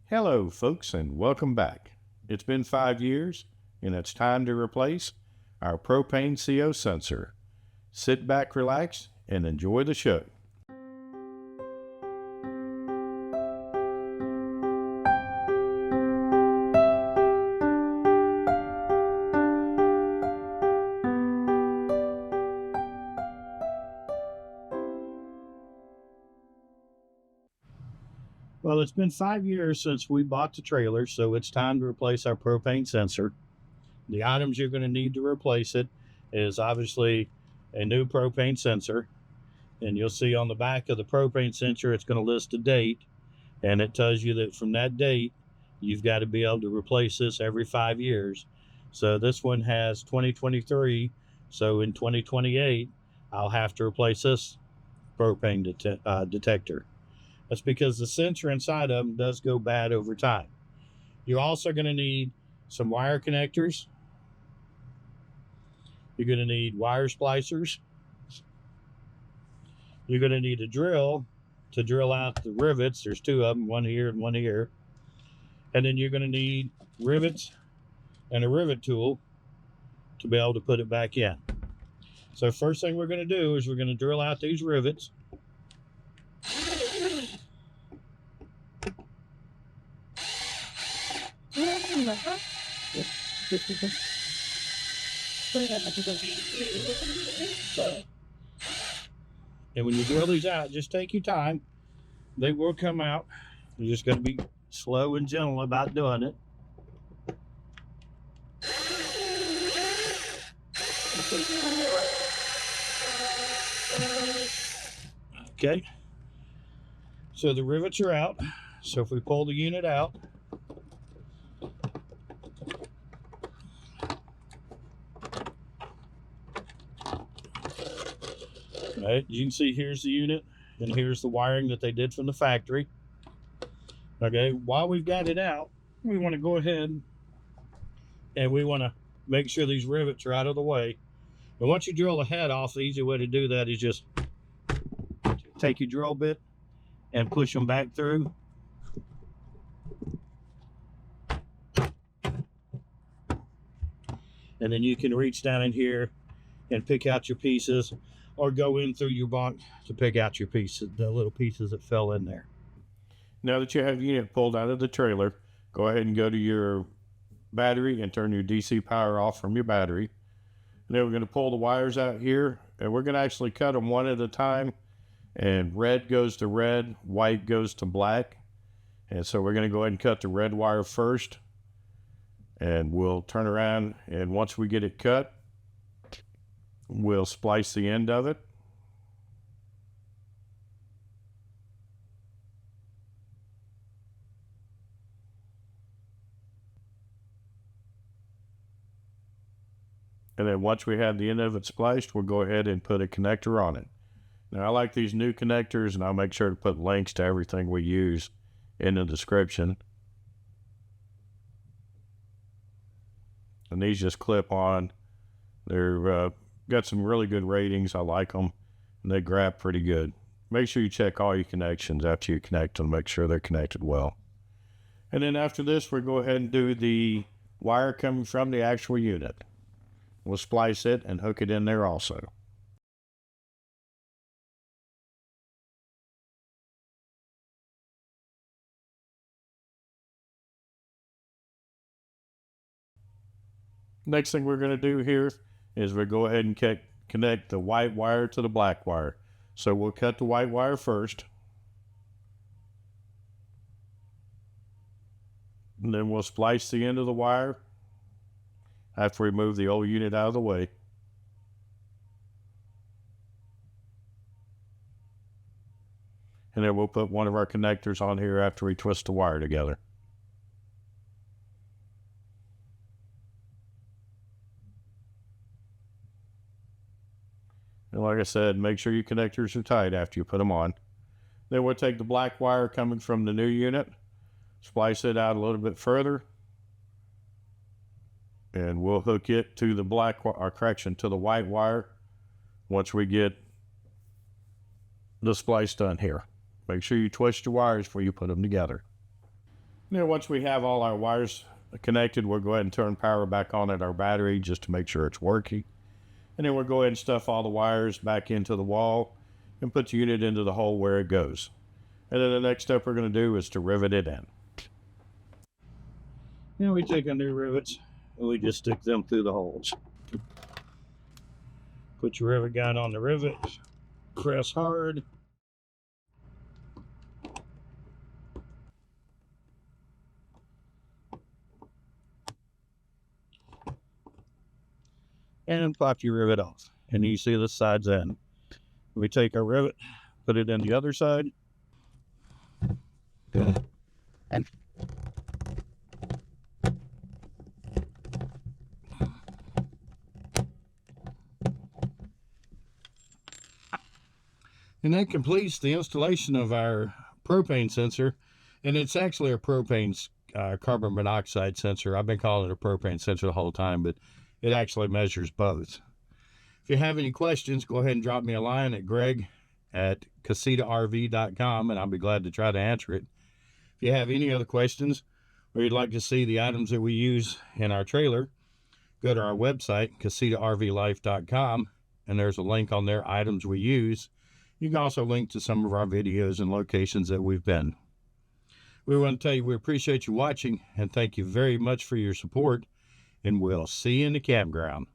Hello, folks, and welcome back. It's been 5 years, and it's time to replace our propane CO sensor. Sit back, relax, and enjoy the show. Well, it's been 5 years since we bought the trailer, so it's time to replace our propane sensor. The items you're going to need to replace it is obviously a new propane sensor. And you'll see on the back of the propane sensor, it's going to list a date. And it tells you that from that date, you've got to be able to replace this every 5 years. So this one has 2023. So in 2028, I'll have to replace this propane detector. That's because the sensor inside of them does go bad over time. You're also going to need some wire connectors. You're going to need wire splicers. You're going to need a drill to drill out the rivets. There's two of them, one here and one here. And then you're going to need rivets and a rivet tool to be able to put it back in. So first thing we're going to do is we're going to drill out these rivets. And when you drill these out, just take your time. They will come out. You're just going to be slow and gentle about doing it. Okay. So the rivets are out. So if we pull the unit out, right, you can see here's the unit and here's the wiring that they did from the factory. Okay, while we've got it out, we want to go ahead and we want to make sure these rivets are out of the way. And once you drill the head off, the easy way to do that is just take your drill bit and push them back through. And then you can reach down in here and pick out your pieces, or go in through your bunk to pick out your pieces, the little pieces that fell in there. Now that you have the unit pulled out of the trailer, go ahead and go to your battery and turn your DC power off from your battery. And then we're going to pull the wires out here, and we're going to actually cut them one at a time. And red goes to red, white goes to black. And so we're going to go ahead and cut the red wire first. And we'll turn around, and once we get it cut, we'll splice the end of it. And then once we have the end of it spliced, we'll go ahead and put a connector on it. Now I like these new connectors, and I'll make sure to put links to everything we use in the description. And these just clip on. They're got some really good ratings. I like them, and they grab pretty good. Make sure you check all your connections after you connect them, make sure they're connected well. And then after this, we'll go ahead and do the wire coming from the actual unit. We'll splice it and hook it in there also. Next thing we're going to do here is we'll go ahead and connect the white wire to the black wire. So we'll cut the white wire first. And then we'll splice the end of the wire after we move the old unit out of the way. And then we'll put one of our connectors on here after we twist the wire together. And like I said, make sure your connectors are tight after you put them on. Then we'll take the black wire coming from the new unit, splice it out a little bit further, and we'll hook it to the to the white wire once we get the splice done here. Make sure you twist your wires before you put them together. Then once we have all our wires connected, we'll go ahead and turn power back on at our battery just to make sure it's working. And then we'll go ahead and stuff all the wires back into the wall and put the unit into the hole where it goes. And then the next step we're going to do is to rivet it in. Now we take our new rivets and we just stick them through the holes. Put your rivet gun on the rivet, press hard. And pop your rivet off. And you see the sides end. We take our rivet, put it in the other side. Good. And that completes the installation of our propane sensor. And it's actually a propane carbon monoxide sensor. I've been calling it a propane sensor the whole time, but it actually measures both. If you have any questions, go ahead and drop me a line at greg@casitarv.com, and I'll be glad to try to answer it. If you have any other questions, or you'd like to see the items that we use in our trailer, go to our website, casitarvlife.com, and there's a link on there, items we use. You can also link to some of our videos and locations that we've been. We want to tell you we appreciate you watching, and thank you very much for your support, and we'll see you in the campground.